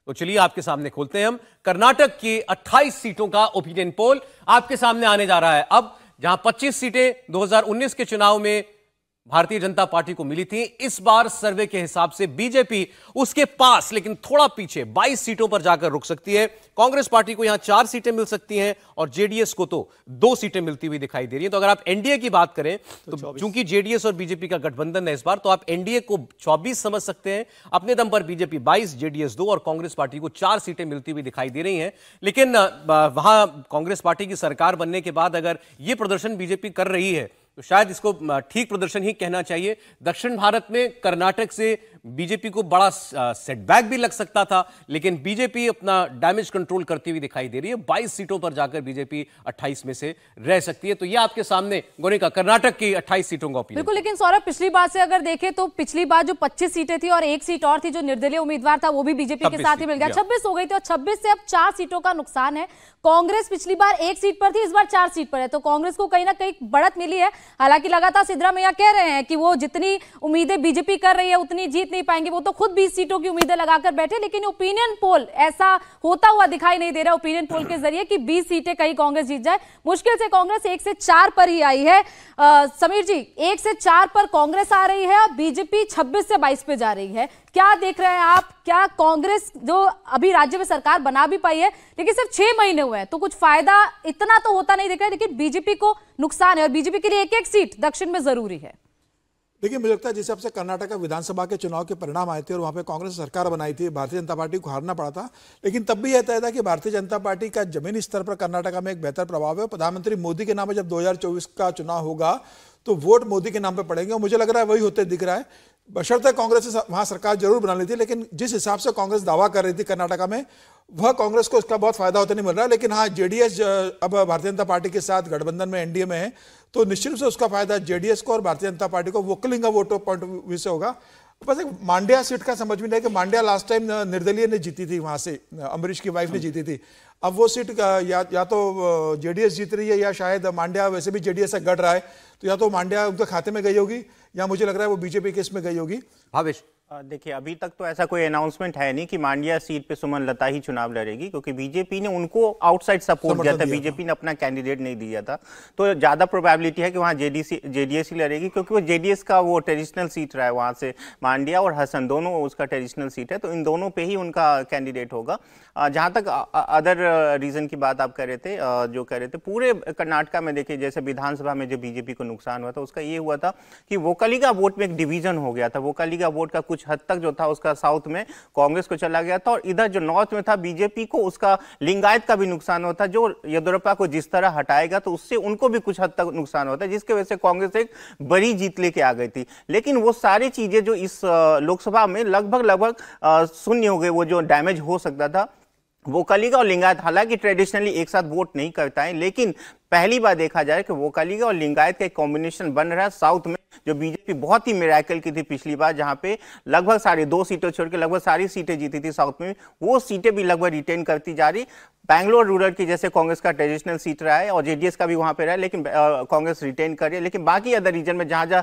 तो चलिए आपके सामने खोलते हैं हम कर्नाटक की 28 सीटों का ओपिनियन पोल आपके सामने आने जा रहा है। अब जहां 25 सीटें 2019 के चुनाव में भारतीय जनता पार्टी को मिली थी, इस बार सर्वे के हिसाब से बीजेपी उसके पास लेकिन थोड़ा पीछे 22 सीटों पर जाकर रुक सकती है। कांग्रेस पार्टी को यहां 4 सीटें मिल सकती हैं और जेडीएस को तो 2 सीटें मिलती हुई दिखाई दे रही हैं। तो अगर आप एनडीए की बात करें तो चूंकि जेडीएस और बीजेपी का गठबंधन है इस बार, तो आप एनडीए को 24 समझ सकते हैं अपने दम पर, बीजेपी 22, जेडीएस 2 और कांग्रेस पार्टी को 4 सीटें मिलती हुई दिखाई दे रही हैं। लेकिन वहां कांग्रेस पार्टी की सरकार बनने के बाद अगर यह प्रदर्शन बीजेपी कर रही है तो शायद इसको ठीक प्रदर्शन ही कहना चाहिए। दक्षिण भारत में कर्नाटक से बीजेपी को बड़ा सेटबैक भी लग सकता था, लेकिन बीजेपी अपना डैमेज कंट्रोल करती हुई दिखाई दे रही है। 22 सीटों पर जाकर बीजेपी 28 में से रह सकती है। तो यह आपके सामने गोनिका कर्नाटक की 28 सीटों का ओपिनियन। बिल्कुल, लेकिन सौरभ पिछली बार से अगर देखें तो पिछली बार जो 25 सीटें थी और 1 सीट और थी जो निर्दलीय उम्मीदवार था वो भी बीजेपी के साथ ही मिल गया, 26 हो गई थी और 26 से अब 4 सीटों का नुकसान है। कांग्रेस पिछली बार 1 सीट पर थी, इस बार 4 सीट पर है, तो कांग्रेस को कहीं ना कहीं बढ़त मिली है। हालांकि लगातार सिद्धरामैया कह रहे हैं कि वो जितनी उम्मीदें बीजेपी कर रही है उतनी जीत नहीं पाएंगे, वो तो खुद 20 सीटों की उम्मीदें लगाकर बैठे। लेकिन ओपिनियन पोल ऐसा होता हुआ दिखाई नहीं दे रहा ओपिनियन पोल के जरिए कि 20 सीटें कहीं कांग्रेस जीत जाए। मुश्किल से कांग्रेस 1 से 4 पर ही आई है। समीर जी, 1 से 4 पर कांग्रेस आ रही है और बीजेपी 26 से 22 पे जा रही है। क्या देख रहे हैं आप? क्या कांग्रेस जो अभी राज्य में सरकार बना भी पाई है लेकिन सिर्फ 6 महीने हुए हैं, तो कुछ फायदा इतना तो होता नहीं दिख रहा है, लेकिन बीजेपी को नुकसान है और बीजेपी के लिए 1-1 सीट दक्षिण में जरूरी है। देखिए, मुझे लगता है जिस हिसाब से कर्नाटक विधानसभा के चुनाव के परिणाम आए थे और वहाँ पे कांग्रेस सरकार बनाई थी, भारतीय जनता पार्टी को हारना पड़ा था, लेकिन तब भी यह तय था कि भारतीय जनता पार्टी का जमीनी स्तर पर कर्नाटक में एक बेहतर प्रभाव है। प्रधानमंत्री मोदी के नाम पर जब 2024 का चुनाव होगा तो वोट मोदी के नाम पर पड़ेंगे और मुझे लग रहा है वही होते दिख रहा है। बशर्ते कांग्रेस ने वहां सरकार जरूर बना ली थी, लेकिन जिस हिसाब से कांग्रेस दावा कर रही थी कर्नाटक में, वह कांग्रेस को इसका बहुत फायदा होता नहीं मिल रहा है। लेकिन हाँ, जेडीएस अब भारतीय जनता पार्टी के साथ गठबंधन में एनडीए में है, तो निश्चित रूप से उसका फायदा जेडीएस को और भारतीय जनता पार्टी को वोकलिंग का वोट पॉइंट ऑफ व्यू से होगा। बस एक मांड्या सीट का समझ में नहीं है कि मांड्या लास्ट टाइम निर्दलीय ने जीती थी, वहां से अम्बरीश की वाइफ ने जीती थी। अब वो सीट या तो जेडीएस जीत रही है या शायद मांड्या वैसे भी जेडीएस से गढ़ रहा है, तो या तो मांड्या उनके खाते में गई होगी या मुझे लग रहा है वो बीजेपी केस में गई होगी। भावेश, देखिए, अभी तक तो ऐसा कोई अनाउंसमेंट है नहीं कि मांड्या सीट पे सुमन लता ही चुनाव लड़ेगी, क्योंकि बीजेपी ने उनको आउटसाइड सपोर्ट दिया था, बीजेपी ने अपना कैंडिडेट नहीं दिया था। तो ज्यादा प्रोबेबिलिटी है कि वहां जेडीएस ही लड़ेगी, क्योंकि वो जेडीएस का वो ट्रेडिशनल सीट रहा है, वहां से मांड्या और हसन दोनों उसका ट्रेडिशनल सीट है, तो इन दोनों पे ही उनका कैंडिडेट होगा। जहां तक अदर रीजन की बात आप जो कह रहे थे, पूरे कर्नाटका में देखिए, जैसे विधानसभा में जो बीजेपी को नुकसान हुआ था उसका ये हुआ था कि वोकलिगा वोट में एक डिवीजन हो गया था। वोकलिगा वोट का कुछ हद तक जो था उसका साउथ में कांग्रेस को चला गया था और इधर जो नॉर्थ में था बीजेपी को उसका लिंगायत का भी नुकसान होता। जो येदियुरप्पा को जिस तरह हटाएगा तो उससे उनको भी कुछ हद तक नुकसान होता है, जिसकी वजह से कांग्रेस एक बड़ी जीत लेके आ गई थी। लेकिन वो सारी चीजें जो इस लोकसभा में लगभग शून्य हो गए, वो जो डैमेज हो सकता था। वोकलिगा और लिंगायत हालांकि ट्रेडिशनली एक साथ वोट नहीं करता है, लेकिन पहली बार देखा जाए कि वोकलिगा और लिंगायत का एक कॉम्बिनेशन बन रहा है साउथ में, जो बीजेपी बहुत ही मिरेकल की थी पिछली बार, जहां पे लगभग 2.5 सीटें छोड़ के लगभग सारी सीटें जीती थी साउथ में, वो सीटें भी लगभग रिटेन करती जा रही। बैंगलोर रूरल की जैसे कांग्रेस का ट्रेडिशनल सीट रहा है और जेडीएस का भी वहां पे रहा है, लेकिन कांग्रेस रिटेन कर रही है। लेकिन बाकी अदर रीजन में जहां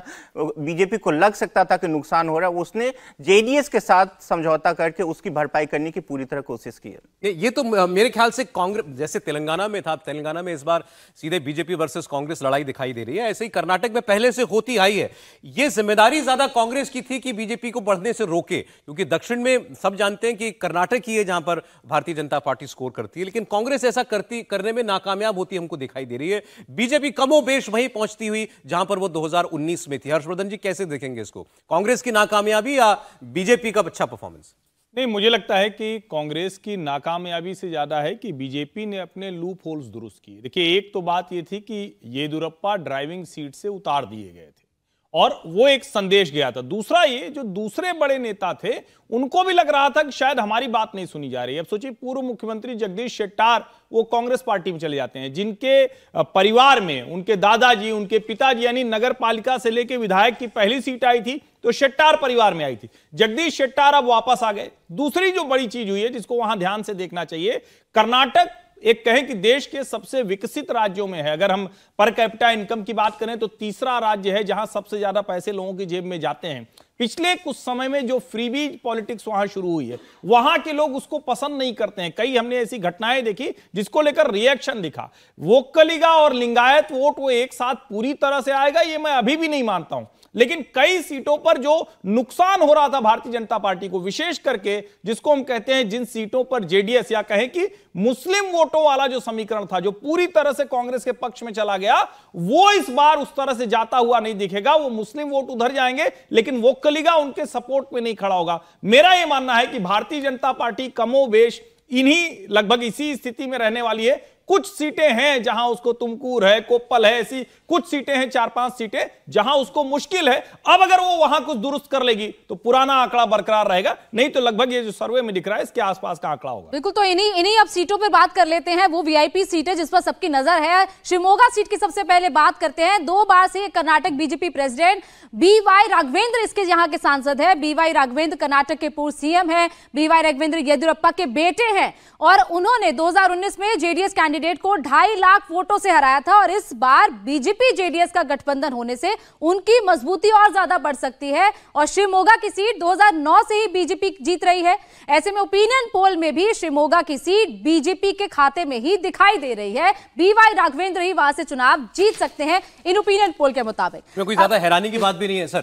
बीजेपी को लग सकता था कि नुकसान हो रहा है, उसने जेडीएस के साथ समझौता करके उसकी भरपाई करने की पूरी तरह कोशिश की है। ये तो मेरे ख्याल से कांग्रेस जैसे तेलंगाना में था, तेलंगाना में इस बार सीधे बीजेपी वर्सेस कांग्रेस लड़ाई दिखाई दे रही है, ऐसे ही कर्नाटक में पहले से होती आई है। ये जिम्मेदारी ज्यादा कांग्रेस की थी कि बीजेपी को बढ़ने से रोके, क्योंकि दक्षिण में सब जानते हैं कि कर्नाटक ही है जहां पर भारतीय जनता पार्टी स्कोर करती है, लेकिन कांग्रेस ऐसा करने में नाकामयाब होती हमको दिखाई दे रही है। बीजेपी कमोबेश वहीं पहुंचती हुई जहां पर वो 2019 में थी। हर्षवर्धन जी, कैसे देखेंगे इसको, कांग्रेस की नाकामयाबी या बीजेपी का अच्छा परफॉर्मेंस? नहीं, मुझे लगता है कि कांग्रेस की नाकामयाबी से ज्यादा है कि बीजेपी ने अपने लूप होल्स दुरुस्त किए। देखिए, एक तो बात यह थी कि येदियुरप्पा ड्राइविंग सीट से उतार दिए गए थे और वो एक संदेश गया था। दूसरा, ये जो दूसरे बड़े नेता थे उनको भी लग रहा था कि शायद हमारी बात नहीं सुनी जा रही। अब सोचिए, पूर्व मुख्यमंत्री जगदीश शेट्टार वो कांग्रेस पार्टी में चले जाते हैं, जिनके परिवार में उनके दादाजी, उनके पिताजी, यानी नगर पालिका से लेकर विधायक की पहली सीट आई थी तो शेट्टार परिवार में आई थी। जगदीश शेट्टार अब वापस आ गए। दूसरी जो बड़ी चीज हुई है जिसको वहां ध्यान से देखना चाहिए, कर्नाटक एक कहें कि देश के सबसे विकसित राज्यों में है। अगर हम पर कैपिटा इनकम की बात करें तो तीसरा राज्य है जहां सबसे ज्यादा पैसे लोगों की जेब में जाते हैं। पिछले कुछ समय में जो फ्रीबीज पॉलिटिक्स वहां शुरू हुई है, वहां के लोग उसको पसंद नहीं करते हैं। कई हमने ऐसी घटनाएं देखी जिसको लेकर रिएक्शन दिखा। वोक्कलिगा और लिंगायत वोट वो एक साथ पूरी तरह से आएगा, ये मैं अभी भी नहीं मानता हूं, लेकिन कई सीटों पर जो नुकसान हो रहा था भारतीय जनता पार्टी को, विशेष करके जिसको हम कहते हैं जिन सीटों पर जेडीएस या कहें कि मुस्लिम वोटों वाला जो समीकरण था, जो पूरी तरह से कांग्रेस के पक्ष में चला गया, वो इस बार उस तरह से जाता हुआ नहीं दिखेगा। वो मुस्लिम वोट उधर जाएंगे, लेकिन वोक्कलिगा उनके सपोर्ट में नहीं खड़ा होगा। मेरा यह मानना है कि भारतीय जनता पार्टी कमोबेश इन्हीं लगभग इसी स्थिति में रहने वाली है। कुछ सीटें हैं जहां उसको तुमकुर है, कोप्पल है, ऐसी कुछ सीटें हैं, 4-5 सीटें जहां उसको मुश्किल है। अब अगर वो वहां कुछ दुरुस्त कर लेगी तो पुराना आंकड़ा बरकरार रहेगा, नहीं तो लगभग ये जो सर्वे में दिख रहा है इसके आसपास का आंकड़ा होगा। बिल्कुल, तो इन्हीं अब सीटों पर बात कर लेते हैं। वो वीआईपी सीट है जिस पर सबकी नजर है। शिवमोगा सीट की सबसे पहले बात करते हैं। 2 बार से Karnataka BJP president BY Raghavendra इसके यहाँ के सांसद है। बीवाई राघवेंद्र कर्नाटक के पूर्व सीएम है। बीवाई राघवेंद्र येदियुरप्पा के बेटे हैं और उन्होंने 2019 में जेडीएस कैंडिडेट को 2.5 लाख वोटों से हराया था। और इस बार बीजेपी जेडीएस का गठबंधन होने से उनकी मजबूती और ज्यादा बढ़ सकती है। और शिवमोगा की सीट 2009 से ही बीजेपी जीत रही है। ऐसे में ओपिनियन पोल में भी शिवमोगा की सीट बीजेपी के खाते में ही दिखाई दे रही है। बीवाई राघवेंद्र ही वहां से चुनाव जीत सकते हैं इन ओपिनियन पोल के मुताबिक। कोई ज्यादा हैरानी की बात भी नहीं है सर।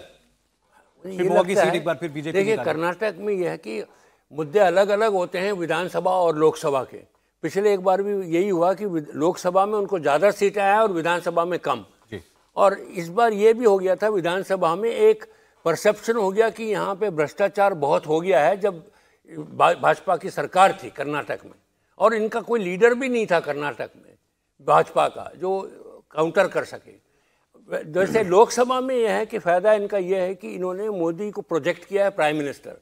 शिवमोगा की सीट एक बार फिर बीजेपी। देखिए, कर्नाटक में यह है कि मुद्दे अलग अलग होते हैं विधानसभा और लोकसभा के। पिछले एक बार भी यही हुआ कि लोकसभा में उनको ज़्यादा सीटें आया और विधानसभा में कम। और इस बार ये भी हो गया था, विधानसभा में एक परसेप्शन हो गया कि यहाँ पे भ्रष्टाचार बहुत हो गया है जब भाजपा की सरकार थी कर्नाटक में, और इनका कोई लीडर भी नहीं था कर्नाटक में भाजपा का जो काउंटर कर सके। जैसे लोकसभा में यह है कि फ़ायदा इनका यह है कि इन्होंने मोदी को प्रोजेक्ट किया है प्राइम मिनिस्टर,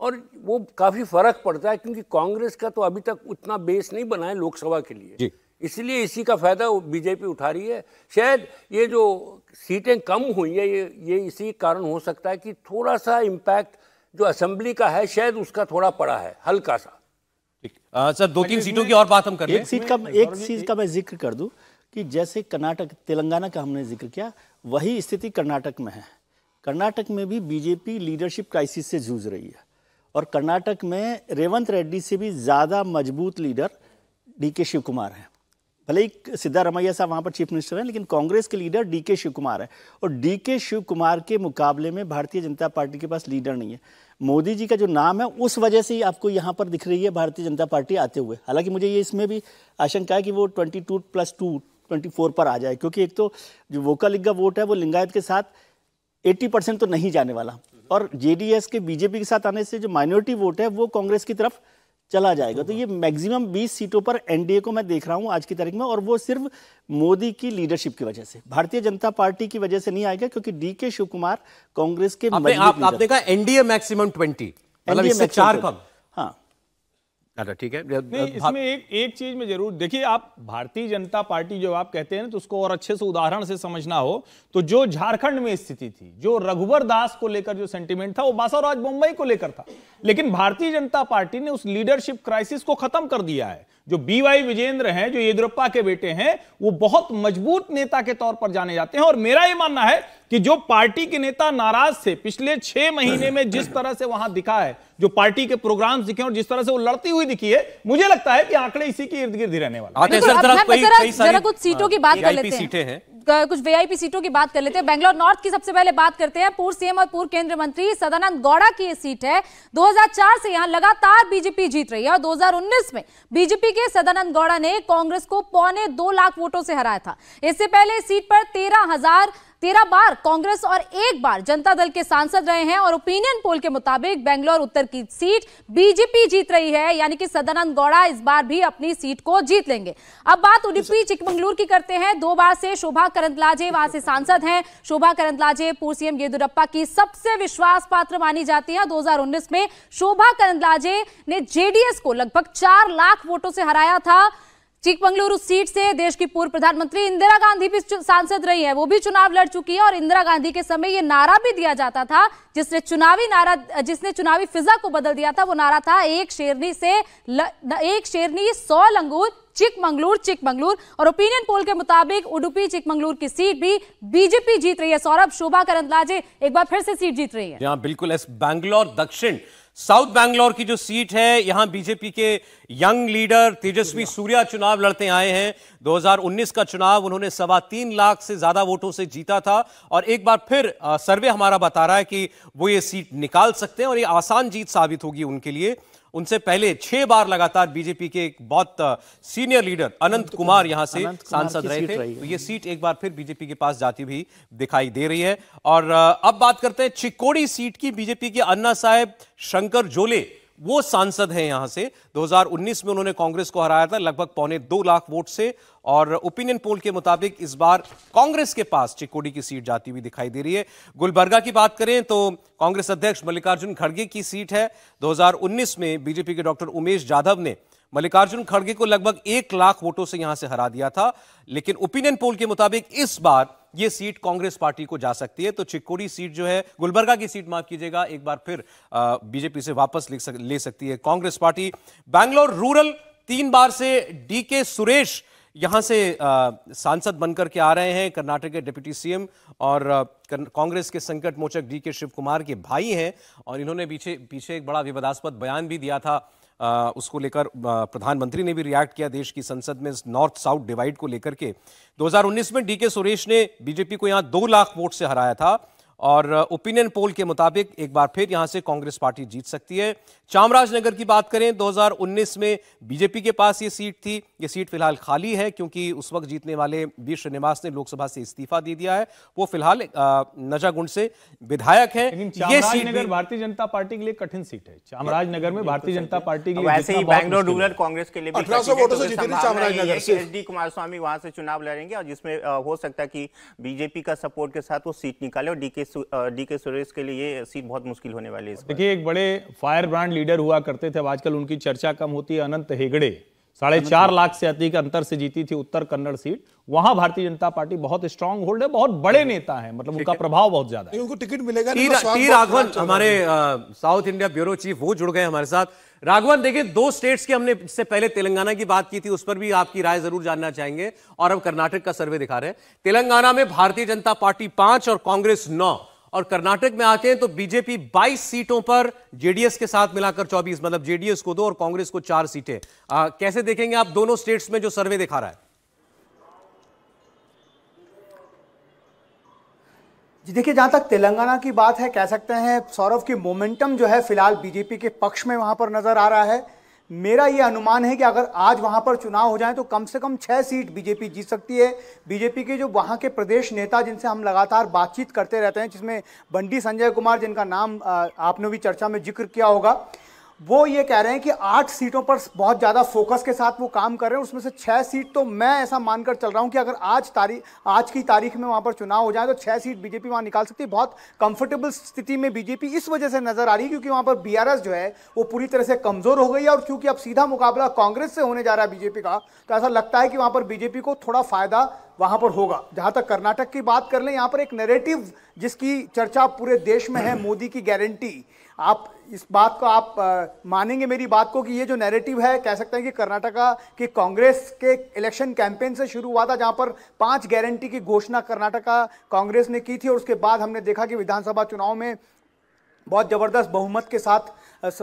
और वो काफ़ी फ़र्क पड़ता है क्योंकि कांग्रेस का तो अभी तक उतना बेस नहीं बना है लोकसभा के लिए, इसलिए इसी का फ़ायदा बीजेपी उठा रही है। शायद ये जो सीटें कम हुई है ये इसी कारण हो सकता है कि थोड़ा सा इम्पैक्ट जो असेंबली का है शायद उसका थोड़ा पड़ा है, हल्का सा। सर 2-3 सीटों की और बात हम कर लें। एक चीज का मैं जिक्र कर दूं कि जैसे कर्नाटक तेलंगाना का हमने जिक्र किया, वही स्थिति कर्नाटक में है। कर्नाटक में भी बीजेपी लीडरशिप क्राइसिस से जूझ रही है और कर्नाटक में रेवंत रेड्डी से भी ज़्यादा मजबूत लीडर डीके शिव कुमार हैं। भले ही सिद्धारमैया साहब वहाँ पर चीफ मिनिस्टर हैं, लेकिन कांग्रेस के लीडर डीके शिव कुमार है और डीके शिव कुमार के मुकाबले में भारतीय जनता पार्टी के पास लीडर नहीं है। मोदी जी का जो नाम है उस वजह से ही आपको यहाँ पर दिख रही है भारतीय जनता पार्टी आते हुए। हालांकि मुझे ये इसमें भी आशंका है कि वो 22+2 24 पर आ जाए, क्योंकि एक तो जो वोकलिगा वोट है वो लिंगायत के साथ 80% तो नहीं जाने वाला, और जेडीएस के बीजेपी के साथ आने से जो माइनॉरिटी वोट है वो कांग्रेस की तरफ चला जाएगा। तो ये मैक्सिमम 20 सीटों पर एनडीए को मैं देख रहा हूं आज की तारीख में, और वो सिर्फ मोदी की लीडरशिप की वजह से, भारतीय जनता पार्टी की वजह से नहीं आएगा, क्योंकि डीके शिव कुमार कांग्रेस के आपने कहा एनडीए मैक्सिमम 20, मतलब इससे 4 कम। हाँ ठीक है। नहीं, इसमें एक चीज में जरूर देखिए, आप भारतीय जनता पार्टी जो आप कहते हैं ना, तो उसको और अच्छे से उदाहरण से समझना हो तो जो झारखंड में स्थिति थी, जो रघुवर दास को लेकर जो सेंटिमेंट था वो बासाराज बोम्मई को लेकर था, लेकिन भारतीय जनता पार्टी ने उस लीडरशिप क्राइसिस को खत्म कर दिया है। जो बीवाई विजेंद्र हैं, जो येदियुरप्पा के बेटे हैं, वो बहुत मजबूत नेता के तौर पर जाने जाते हैं। और मेरा ये मानना है कि जो पार्टी के नेता नाराज थे पिछले 6 महीने में, जिस तरह से वहां दिखा है, जो पार्टी के प्रोग्राम्स दिखे और जिस तरह से वो लड़ती हुई दिखी है, मुझे लगता है कि आंकड़े इसी के इर्द गिर्द ही रहने वाले। जरा कुछ सीटों की बात कर लेते हैं, कुछ वीआईपी सीटों की बात कर लेते हैं। बेंगलोर नॉर्थ की सबसे पहले बात करते हैं। पूर्व सीएम और पूर्व केंद्रीय मंत्री सदानंद गौड़ा की ये सीट है। 2004 से यहां लगातार बीजेपी जीत रही है और 2019 में बीजेपी के सदानंद गौड़ा ने कांग्रेस को 2.25 लाख वोटों से हराया था। इससे पहले सीट पर 13 बार कांग्रेस और 1 बार जनता दल के सांसद रहे हैं और ओपिनियन पोल के मुताबिक बेंगलोर उत्तर की सीट बीजेपी जीत रही है, यानी कि सदानंद गौड़ा इस बार भी अपनी सीट को जीत लेंगे। अब बात उडुपी चिकमंगलुरु की करते हैं। 2 बार से शोभा करंदलाजे वहां से सांसद हैं। शोभा करंदलाजे पूर्व सीएम येदियुरप्पा की सबसे विश्वास पात्र मानी जाती है। 2019 में शोभा करंदलाजे ने जेडीएस को लगभग 4 लाख वोटों से हराया था। चिकमंगलुरु सीट से देश की पूर्व प्रधानमंत्री इंदिरा गांधी भी सांसद रही है, वो भी चुनाव लड़ चुकी है। और इंदिरा गांधी के समय ये नारा भी दिया जाता था, जिसने चुनावी फिजा को बदल दिया था, वो नारा था एक शेरनी 100 लंगूर चिकमंगलुर चिकमंगलुर। और ओपिनियन पोल के मुताबिक उडुपी चिकमंगलुर की सीट भी बीजेपी जीत रही है। सौरभ, शोभा करंदलाजे एक बार फिर से सीट जीत रही है। यहां बिल्कुल बैंगलोर दक्षिण साउथ बैंगलोर की जो सीट है, यहां बीजेपी के यंग लीडर तेजस्वी सूर्या चुनाव लड़ते आए हैं। 2019 का चुनाव उन्होंने 3.25 लाख से ज्यादा वोटों से जीता था और एक बार फिर सर्वे हमारा बता रहा है कि वो ये सीट निकाल सकते हैं और ये आसान जीत साबित होगी उनके लिए। उनसे पहले 6 बार लगातार बीजेपी के एक बहुत सीनियर लीडर अनंत कुमार यहां से सांसद रहे थे, तो ये सीट एक बार फिर बीजेपी के पास जाती हुई दिखाई दे रही है। और अब बात करते हैं चिक्कोडी सीट की। बीजेपी के अन्ना साहेब शंकर जोले वो सांसद हैं यहां से। 2019 में उन्होंने कांग्रेस को हराया था लगभग 2.25 लाख वोट से और ओपिनियन पोल के मुताबिक इस बार कांग्रेस के पास चिक्कोडी की सीट जाती हुई दिखाई दे रही है। गुलबर्गा की बात करें तो कांग्रेस अध्यक्ष मल्लिकार्जुन खड़गे की सीट है। 2019 में बीजेपी के डॉक्टर उमेश जाधव ने मल्लिकार्जुन खड़गे को लगभग 1 लाख वोटों से यहां से हरा दिया था, लेकिन ओपिनियन पोल के मुताबिक इस बार यह सीट कांग्रेस पार्टी को जा सकती है। तो चिक्कोडी सीट जो है, गुलबर्गा की सीट माफ कीजिएगा, एक बार फिर बीजेपी से वापस ले सकती है कांग्रेस पार्टी। बैंगलोर रूरल 3 बार से डीके सुरेश यहां से सांसद बनकर के आ रहे हैं, कर्नाटक के डिप्टी सीएम और कांग्रेस के संकट मोचक डीके शिव कुमार के भाई हैं और इन्होंने पीछे एक बड़ा विवादास्पद बयान भी दिया था। उसको लेकर प्रधानमंत्री ने भी रिएक्ट किया देश की संसद में नॉर्थ साउथ डिवाइड को लेकर के। 2019 में डीके सुरेश ने बीजेपी को यहां 2 लाख वोट से हराया था और ओपिनियन पोल के मुताबिक एक बार फिर यहां से कांग्रेस पार्टी जीत सकती है। चामराजनगर की बात करें, 2019 में बीजेपी के पास ये सीट थी, ये सीट फिलहाल खाली है क्योंकि उस वक्त जीतने वाले बी श्रीनिवास ने लोकसभा से इस्तीफा दे दिया है। वो फिलहाल नजागुंड से विधायक हैं। ये सीट भारतीय जनता पार्टी के लिए कठिन सीट है। चामराजनगर में भारतीय जनता पार्टी के लिए वैसे ही बैंगलोर रूरल कांग्रेस के लिए भी 1800 वोटों से जीती चामराजनगर से एचडी कुमारस्वामी वहां से चुनाव लड़ेंगे और जिसमें हो सकता है कि बीजेपी का सपोर्ट के साथ वो सीट निकाले और डीके सुरेश के लिए ये सीट बहुत मुश्किल होने वाली है। देखिए, एक बड़े फायर ब्रांड लीडर हुआ करते थे, अब आजकल उनकी चर्चा कम होती है। अनंत हेगड़े 4.5 लाख से अधिक अंतर से जीती थी उत्तर कन्नड़ सीट। वहां भारतीय जनता पार्टी बहुत स्ट्रांग होल्ड है, बहुत बड़े नेता है, मतलब उनका प्रभाव बहुत ज्यादा है। उनको टिकट मिलेगा। टी राघवन हमारे साउथ इंडिया ब्यूरो चीफ वो जुड़ गए हमारे साथ। राघवन, देखिए 2 स्टेट्स की हमने इससे पहले तेलंगाना की बात की थी, उस पर भी आपकी राय जरूर जानना चाहेंगे और अब कर्नाटक का सर्वे दिखा रहे हैं। तेलंगाना में भारतीय जनता पार्टी 5 और कांग्रेस 9 और कर्नाटक में आते हैं तो बीजेपी 22 सीटों पर जेडीएस के साथ मिलाकर 24, मतलब जेडीएस को 2 और कांग्रेस को 4 सीटें। कैसे देखेंगे आप दोनों स्टेट्स में जो सर्वे दिखा रहा है? जी देखिए, जहां तक तेलंगाना की बात है, कह सकते हैं सौरभ की मोमेंटम जो है फिलहाल बीजेपी के पक्ष में वहां पर नजर आ रहा है। मेरा ये अनुमान है कि अगर आज वहां पर चुनाव हो जाए तो कम से कम 6 सीट बीजेपी जीत सकती है। बीजेपी के जो वहां के प्रदेश नेता जिनसे हम लगातार बातचीत करते रहते हैं, जिसमें बंडी संजय कुमार, जिनका नाम आपने भी चर्चा में जिक्र किया होगा, वो ये कह रहे हैं कि 8 सीटों पर बहुत ज़्यादा फोकस के साथ वो काम कर रहे हैं। उसमें से 6 सीट तो मैं ऐसा मानकर चल रहा हूं कि अगर आज की तारीख में वहां पर चुनाव हो जाए तो 6 सीट बीजेपी वहां निकाल सकती है। बहुत कंफर्टेबल स्थिति में बीजेपी इस वजह से नजर आ रही है क्योंकि वहां पर बीआरएस जो है वो पूरी तरह से कमजोर हो गई है और क्योंकि अब सीधा मुकाबला कांग्रेस से होने जा रहा है बीजेपी का, तो ऐसा लगता है कि वहां पर बीजेपी को थोड़ा फायदा वहां पर होगा। जहां तक कर्नाटक की बात कर लें, यहां पर एक नैरेटिव जिसकी चर्चा पूरे देश में है, मोदी की गारंटी। आप इस बात को आप मानेंगे मेरी बात को कि ये जो नैरेटिव है, कह सकते हैं कि कर्नाटका की कांग्रेस के इलेक्शन कैंपेन से शुरू हुआ था, जहां पर 5 गारंटी की घोषणा कर्नाटका कांग्रेस ने की थी और उसके बाद हमने देखा कि विधानसभा चुनाव में बहुत जबरदस्त बहुमत के साथ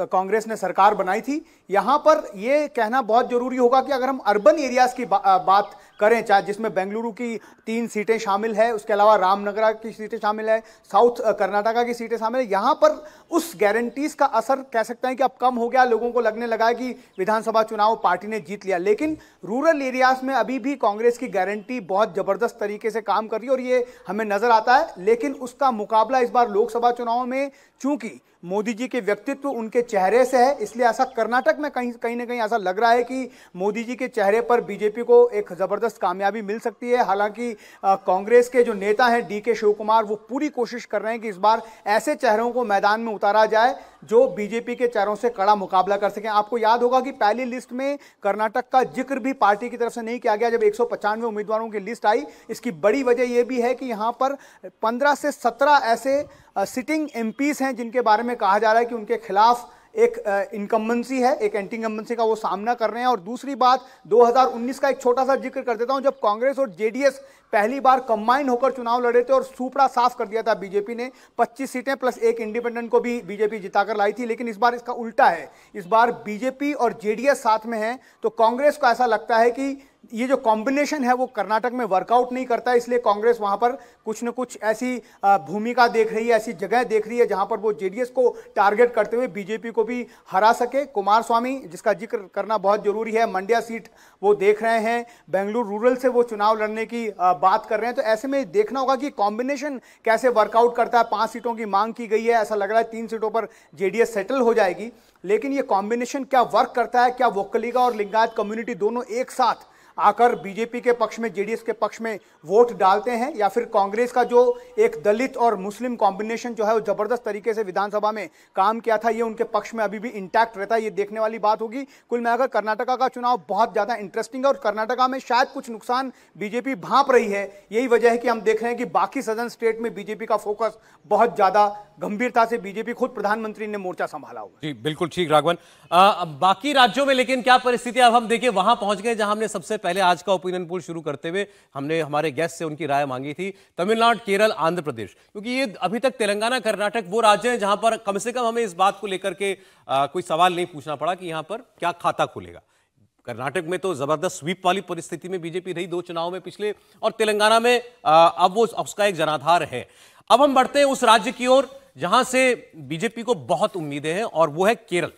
कांग्रेस ने सरकार बनाई थी। यहां पर यह कहना बहुत जरूरी होगा कि अगर हम अर्बन एरियाज की बात करें, चाहे जिसमें बेंगलुरु की 3 सीटें शामिल है, उसके अलावा रामनगरा की सीटें शामिल है, साउथ कर्नाटका की सीटें शामिल है, यहां पर उस गारंटीज का असर कह सकते हैं कि अब कम हो गया। लोगों को लगने लगा है कि विधानसभा चुनाव पार्टी ने जीत लिया, लेकिन रूरल एरियाज में अभी भी कांग्रेस की गारंटी बहुत जबरदस्त तरीके से काम कर रही है और ये हमें नजर आता है। लेकिन उसका मुकाबला इस बार लोकसभा चुनाव में चूंकि मोदी जी के व्यक्तित्व उनके चेहरे से है, इसलिए ऐसा कर्नाटक में कहीं ना कहीं ऐसा लग रहा है कि मोदी जी के चेहरे पर बीजेपी को एक जबरदस्त जबरदस्त कामयाबी मिल सकती है। हालांकि कांग्रेस के जो नेता हैं डीके शिव कुमार, वो पूरी कोशिश कर रहे हैं कि इस बार ऐसे चेहरों को मैदान में उतारा जाए जो बीजेपी के चेहरों से कड़ा मुकाबला कर सकें। आपको याद होगा कि पहली लिस्ट में कर्नाटक का जिक्र भी पार्टी की तरफ से नहीं किया गया जब 195 उम्मीदवारों की लिस्ट आई। इसकी बड़ी वजह यह भी है कि यहां पर 15 से 17 ऐसे सिटिंग एमपीज हैं जिनके बारे में कहा जा रहा है कि उनके खिलाफ एक इनकम्बेंसी है, एक एंटी इनकम्बेंसी का वो सामना कर रहे हैं। और दूसरी बात, 2019 का एक छोटा सा जिक्र कर देता हूं, जब कांग्रेस और जेडीएस पहली बार कंबाइन होकर चुनाव लड़े थे और सूपड़ा साफ कर दिया था बीजेपी ने। 25 सीटें प्लस एक इंडिपेंडेंट को भी बीजेपी जिताकर लाई थी। लेकिन इस बार इसका उल्टा है, इस बार बीजेपी और जेडीएस साथ में है, तो कांग्रेस को ऐसा लगता है कि ये जो कॉम्बिनेशन है वो कर्नाटक में वर्कआउट नहीं करता, इसलिए कांग्रेस वहां पर कुछ न कुछ ऐसी भूमिका देख रही है, ऐसी जगह देख रही है जहां पर वो जेडीएस को टारगेट करते हुए बीजेपी को भी हरा सके। कुमार स्वामी, जिसका जिक्र करना बहुत जरूरी है, मंड्या सीट वो देख रहे हैं, बेंगलुरु रूरल से वो चुनाव लड़ने की बात कर रहे हैं। तो ऐसे में देखना होगा कि कॉम्बिनेशन कैसे वर्कआउट करता है। 5 सीटों की मांग की गई है, ऐसा लग रहा है 3 सीटों पर जेडीएस सेटल हो जाएगी, लेकिन ये कॉम्बिनेशन क्या वर्क करता है, क्या वोक्कलिगा और लिंगायत कम्युनिटी दोनों एक साथ आकर बीजेपी के पक्ष में, जेडीएस के पक्ष में वोट डालते हैं, या फिर कांग्रेस का जो एक दलित और मुस्लिम कॉम्बिनेशन जो है वो जबरदस्त तरीके से विधानसभा में काम किया था, ये उनके पक्ष में अभी भी इंटैक्ट रहता है। ये देखने वाली बात होगी। कुल मिलाकर कर्नाटका का चुनाव बहुत ज्यादा इंटरेस्टिंग है और कर्नाटका में शायद कुछ नुकसान बीजेपी भांप रही है। यही वजह है कि हम देख रहे हैं कि बाकी सदर्न स्टेट में बीजेपी का फोकस बहुत ज्यादा गंभीरता से, बीजेपी खुद प्रधानमंत्री ने मोर्चा संभाला हुआ। जी बिल्कुल ठीक राघवन। बाकी राज्यों में लेकिन क्या परिस्थिति, अब हम देखिए वहां पहुंच गए जहां हमने सबसे पहले आज का ओपिनियन पोल शुरू करते हुए हमने हमारे गेस्ट से उनकी राय मांगी थी। तमिलनाडु, केरल, आंध्र प्रदेश, क्योंकि ये अभी तक तेलंगाना, कर्नाटक वो राज्य हैं जहां पर कम से कम हमें इस बात को लेकर के कोई सवाल नहीं पूछना पड़ा कि यहां पर क्या खाता खुलेगा। कर्नाटक में तो जबरदस्त स्वीप वाली परिस्थिति में बीजेपी रही 2 चुनाव में पिछले, और तेलंगाना में अब वो उसका एक जनाधार है। अब हम बढ़ते हैं उस राज्य की ओर जहां से बीजेपी को बहुत उम्मीदें हैं, और वो है केरल।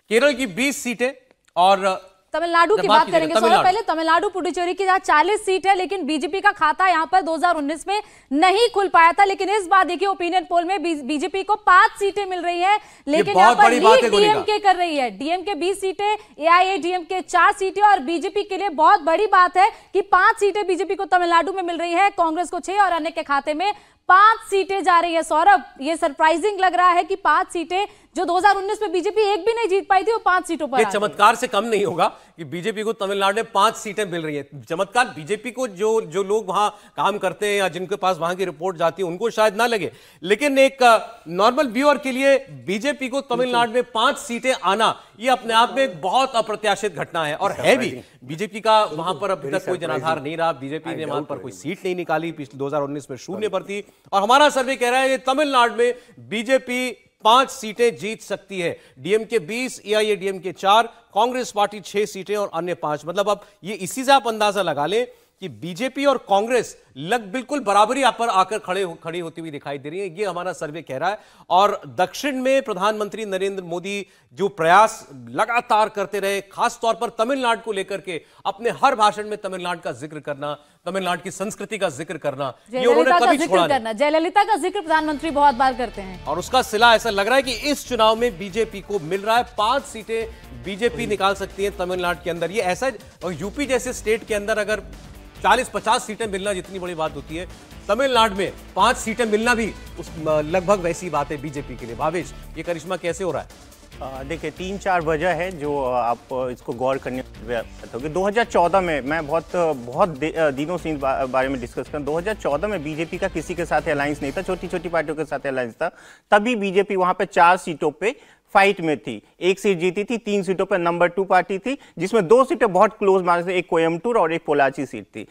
केरल की 20 सीटें और तमिलनाडु की बात करेंगे। पहले तमिलनाडु पुडुचेरी की जहां 40 सीट है, लेकिन बीजेपी का खाता यहां पर 2019 में नहीं खुल पाया था। लेकिन इस बार देखिए ओपिनियन पोल में बीजेपी को 5 सीटें मिल रही है, लेकिन यहां पर लीड डीएमके कर रही है। डीएमके 20 सीटें, एआईएडीएमके 4 सीटें, और बीजेपी के लिए बहुत बड़ी बात है कि 5 सीटें बीजेपी को तमिलनाडु में मिल रही है, कांग्रेस को 6 और अन्य के खाते में 5 सीटें जा रही है। सौरभ, ये सरप्राइजिंग लग रहा है कि 5 सीटें जो 2019 में बीजेपी एक भी नहीं जीत पाई थी, वो 5 सीटों पर। ये चमत्कार से कम नहीं होगा कि बीजेपी को तमिलनाडु में 5 सीटें मिल रही हैं। चमत्कार बीजेपी को जो लोग वहां काम करते हैं या जिनके पास वहां की रिपोर्ट जाती है उनको शायद ना लगे, लेकिन एक नॉर्मल व्यूअर के लिए बीजेपी को तमिलनाडु में 5 सीटें आना ये अपने आप में एक बहुत अप्रत्याशित घटना है, और है भी। बीजेपी का वहां पर अभी तक कोई जनाधार नहीं रहा, बीजेपी ने वहां पर कोई सीट नहीं निकाली, पिछले 2019 में 0 पर थी, और हमारा सर्वे कह रहा है कि तमिलनाडु में बीजेपी 5 सीटें जीत सकती है। डीएमके 20, एआईएडीएमके 4, कांग्रेस पार्टी 6 सीटें और अन्य 5। मतलब अब ये इसी से आप अंदाजा लगा लें कि बीजेपी और कांग्रेस बिल्कुल बराबरी पर आकर खड़ी होती हुई दिखाई दे रही है, ये हमारा सर्वे कह रहा है। और दक्षिण में प्रधानमंत्री नरेंद्र मोदी जो प्रयास लगातार करते रहे, खास तौर पर तमिलनाडु को लेकर के अपने हर भाषण में तमिलनाडु का जिक्र करना, तमिलनाडु की संस्कृति का जिक्र करना, ये उन्होंने कभी छोड़ा नहीं। जयललिता का जिक्र प्रधानमंत्री बहुत बार करते हैं, और उसका सिला ऐसा लग रहा है कि इस चुनाव में बीजेपी को मिल रहा है। 5 सीटें बीजेपी निकाल सकती है तमिलनाडु के अंदर। ये ऐसा, और यूपी जैसे स्टेट के अंदर अगर 40-50 सीटें मिलना जितनी बड़ी बात होती है, तमिलनाडु में 5 सीटें मिलना भी लगभग वैसी बात है बीजेपी के लिए। भावेश, ये करिश्मा कैसे हो रहा है? देखिए 3-4 वजह है जो आप इसको गौर करने होगी। 2014 में मैं बहुत दिनों से इस बारे में डिस्कस कर, 2014 में बीजेपी का किसी के साथ अलायंस नहीं था, छोटी छोटी पार्टियों के साथ अलायंस था। तभी बीजेपी वहां पे 4 सीटों पे फाइट में थी, 1 सीट जीती थी, 3 सीटों पर नंबर 2 पार्टी थी, जिसमें 2 सीटें बहुत क्लोज मार्क्स थे, एक कोयम्बटूर और एक पोलाची सीट थी,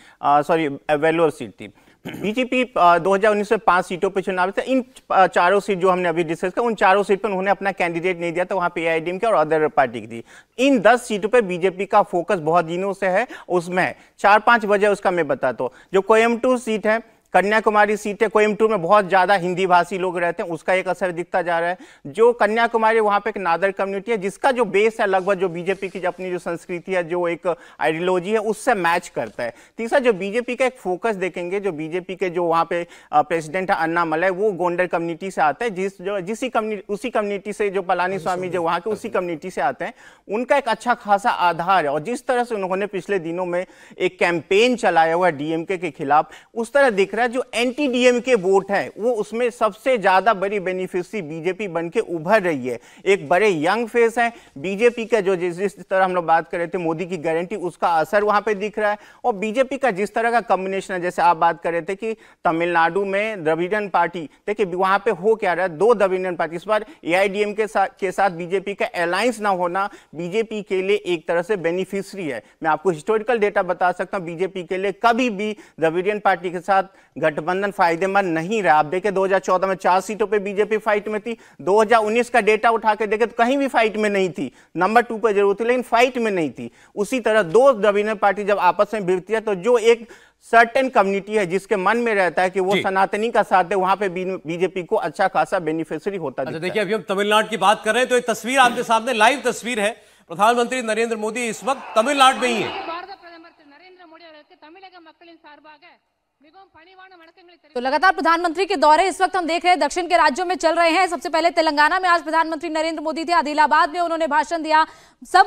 वेल्लोर सीट थी। बीजेपी 2019 में 5 सीटों पर चुनाव था। इन 4 सीट जो हमने अभी डिस्कस किया, उन 4 सीट पर उन्होंने अपना कैंडिडेट नहीं दिया था, वहां पे एआईएडीएमके और अदर पार्टी की थी। इन 10 सीटों पर बीजेपी का फोकस बहुत दिनों से है। उसमें 4-5 वजह उसका मैं बताता हूं। जो कोयम्बटूर सीट है, कन्याकुमारी सीट है, कोयम्बटूर में बहुत ज्यादा हिंदी भाषी लोग रहते हैं, उसका एक असर दिखता जा रहा है। जो कन्याकुमारी वहां पे एक नादर कम्युनिटी है जिसका जो बेस है लगभग जो बीजेपी की अपनी जो संस्कृति है, जो एक आइडियोलॉजी है, उससे मैच करता है। तीसरा जो बीजेपी का एक फोकस देखेंगे, जो बीजेपी के जो वहां पे प्रेसिडेंट है अन्नामलाई, वो गोंडर कम्युनिटी से आता है, उसी कम्युनिटी से जो पलानी स्वामी जो वहां के उसी कम्युनिटी से आते हैं, उनका एक अच्छा खासा आधार है। और जिस तरह से उन्होंने पिछले दिनों में एक कैंपेन चलाया हुआ डीएमके के खिलाफ, उस तरह दिख रहा है जो एंटी डीएमके वोट है वो उसमें सबसे ज्यादा बड़ी बेनिफिशियरी बीजेपी बनके उभर रही है। एक बड़े यंग फेस है बीजेपी का, जो जिस तरह हम लोग बात कर रहे थे मोदी की गारंटी, उसका असर वहां पे दिख रहा है। और बीजेपी का जिस तरह का कॉम्बिनेशन है, जैसे आप बात कर रहे थे कि तमिलनाडु में द्रविड़न पार्टी, देखिए वहां पे हो क्या रहा है, दो द्रविड़न पार्टी, इस बार एआईडीएमके के साथ बीजेपी का अलायंस ना होना बीजेपी के लिए एक तरह से बेनिफिशियरी है। मैं आपको हिस्टोरिकल डेटा बता सकता हूं, बीजेपी के लिए कभी भी द्रविड़न पार्टी के साथ गठबंधन फायदेमंद नहीं रहा। आप देखें 2014 में 4 सीटों पे बीजेपी फाइट में थी, 2019 का डेटा उठा के देखें तो कहीं भी फाइट में नहीं थी, नंबर 2 पे जरूर थी लेकिन फाइट में नहीं थी। उसी तरह दो द्रविड़न पार्टी जब आपस में भिड़ती है तो जो एक सर्टेन कम्युनिटी है जिसके मन में रहता है कि वो सनातनी का साथ है, वहां पे बीजेपी को अच्छा खासा बेनिफिशियरी होता है। देखिए अभी हम तमिलनाडु की बात कर रहे हैं तो एक तस्वीर आपके सामने लाइव तस्वीर है, प्रधानमंत्री नरेंद्र मोदी इस वक्त तमिलनाडु में ही है। तो लगातार प्रधानमंत्री के दौरे इस वक्त हम देख रहे हैं दक्षिण के राज्यों में चल रहे हैं। सबसे पहले तेलंगाना में आज प्रधानमंत्री नरेंद्र मोदी थे, आदिलाबाद में उन्होंने भाषण दिया, सब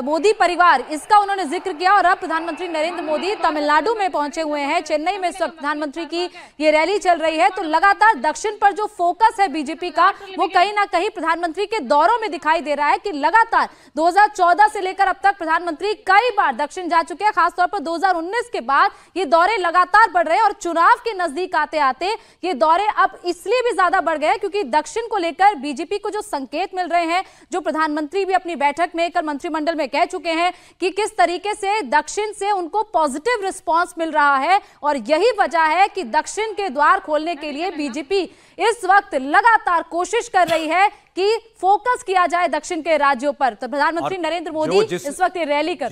मोदी परिवार इसका उन्होंने जिक्र किया। और अब प्रधानमंत्री नरेंद्र मोदी तमिलनाडु में पहुंचे हुए हैं, चेन्नई में इस वक्त प्रधानमंत्री की ये रैली चल रही है। तो लगातार दक्षिण पर जो फोकस है बीजेपी का वो कहीं ना कहीं प्रधानमंत्री के दौरों में दिखाई दे रहा है कि लगातार 2014 से लेकर अब तक प्रधानमंत्री कई बार दक्षिण जा चुके हैं। खासतौर पर 2019 के बाद ये दौरे लगातार बढ़ रहे हैं और चुनाव के नजदीक आते आते ये दौरे अब इसलिए भी ज्यादा बढ़ गए क्योंकि दक्षिण को लेकर बीजेपी को जो संकेत मिल रहे हैं, जो प्रधानमंत्री भी अपनी बैठक में कल मंत्रिमंडल में कह चुके हैं कि किस तरीके से दक्षिण से उनको पॉजिटिव रिस्पांस मिल रहा है। और यही वजह है कि दक्षिण के द्वार खोलने के लिए बीजेपी इस वक्त लगातार कोशिश कर रही है कि फोकस किया जाए दक्षिण के राज्यों पर। तो प्रधानमंत्री नरेंद्र मोदी इस वक्त ये रैली कर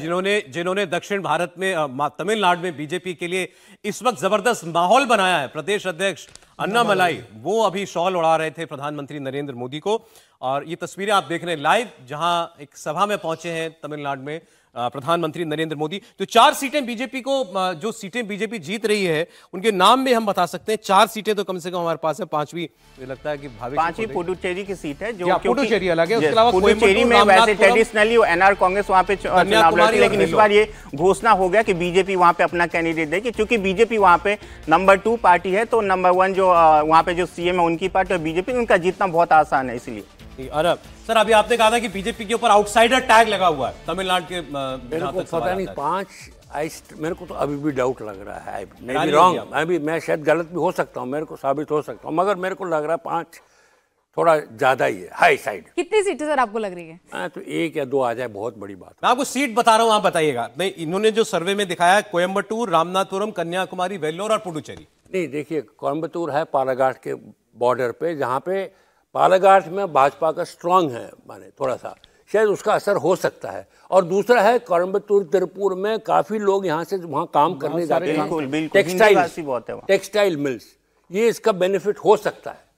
जिन्होंने दक्षिण भारत में तमिलनाडु में बीजेपी के लिए इस वक्त जबरदस्त माहौल बनाया है, प्रदेश अध्यक्ष अन्नामलाई, वो अभी शॉल उड़ा रहे थे प्रधानमंत्री नरेंद्र मोदी को। और ये तस्वीरें आप देख रहे हैं लाइव, जहां एक सभा में पहुंचे हैं तमिलनाडु में प्रधानमंत्री नरेंद्र मोदी। तो 4 सीटें बीजेपी को, जो सीटें बीजेपी जीत रही है उनके नाम में हम बता सकते हैं। 4 सीटें तो कम से कम हमारे पास है, 5वीं लगता है कि पांचवी पुडुचेरी की सीट है, जो पुडुचेरी अलग है। उसके अलावा पुडुचेरी में वैसे ट्रेडिशनली एनआर कांग्रेस वहां पे चुनाव लड़ती, लेकिन इस बार ये घोषणा हो गया कि बीजेपी वहां पे अपना कैंडिडेट देगी, क्योंकि बीजेपी वहां पे नंबर 2 पार्टी है, तो नंबर 1 जो वहां पे जो सीएम है उनकी पार्टी और बीजेपी, उनका जीतना बहुत आसान है इसलिए। अरब सर, अभी आपने कहा था कि बीजेपी के ऊपर आउटसाइडर टैग लगा हुआ है तमिलनाडु के, मेरे को पता नहीं 5 मेरे को तो अभी भी डाउट लग रहा है, मैं शायद गलत भी हो सकता हूँ, मेरे को साबित हो सकता हूँ, मगर मेरे को लग रहा है 5 थोड़ा ज्यादा ही है, हाई साइड। कितनी सीटें सर आपको लग रही है? तो 1 या 2 आ जाए, बहुत बड़ी बात। मैं आपको सीट बता रहा हूँ, आप बताइएगा। नहीं, इन्होंने जो सर्वे में दिखाया है कोयम्बटूर, रामनाथपुरम, कन्याकुमारी, वेल्लोर और पुडुचेरी। नहीं, देखिए कोयम्बटूर है पालाघाट के बॉर्डर पे, जहाँ पे पालाघाट में भाजपा का स्ट्रांग है, माने थोड़ा सा शायद उसका असर हो सकता है। और दूसरा है कोयम्बटूर, तिरुपुर में काफी लोग यहाँ से वहाँ काम करने जाते हैं, टेक्सटाइल मिल्स, ये इसका बेनिफिट हो सकता है।